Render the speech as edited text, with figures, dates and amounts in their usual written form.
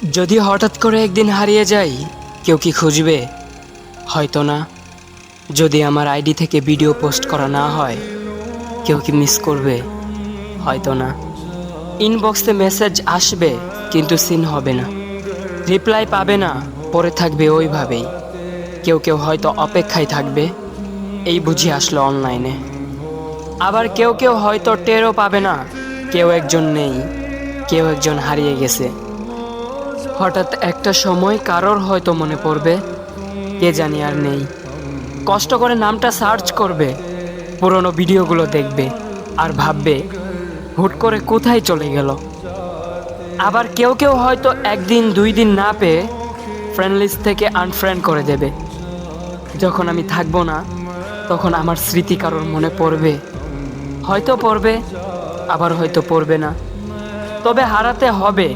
যদি হঠাৎ করে একদিন হারিয়ে যাই, কেউ কি খুঁজবে? হয়তো না। যদি আমার আইডি থেকে ভিডিও পোস্ট করা না হয়, কেউ কি মিস করবে? হয়তো না। ইনবক্সে মেসেজ আসবে, কিন্তু সিন হবে না, রিপ্লাই পাবে না, পরে থাকবে ওইভাবেই। কেউ কেউ হয়তো অপেক্ষায় থাকবে, এই বুঝি আসলো অনলাইনে। আবার কেউ কেউ হয়তো টেরও পাবে না, কেউ একজন নেই, কেউ একজন হারিয়ে গেছে। হঠাৎ একটা সময় কারোর হয়তো মনে পড়বে, কে জানি আর নেই। কষ্ট করে নামটা সার্চ করবে, পুরনো ভিডিওগুলো দেখবে, আর ভাববে হুট করে কোথায় চলে গেল। আবার কেউ কেউ হয়তো একদিন দুই দিন না পেয়ে ফ্রেন্ড লিস্ট থেকে আনফ্রেন্ড করে দেবে। যখন আমি থাকবো না, তখন আমার স্মৃতি কারোর মনে পড়বে, হয়তো পড়বে, আবার হয়তো পড়বে না। তবে হারাতে হবে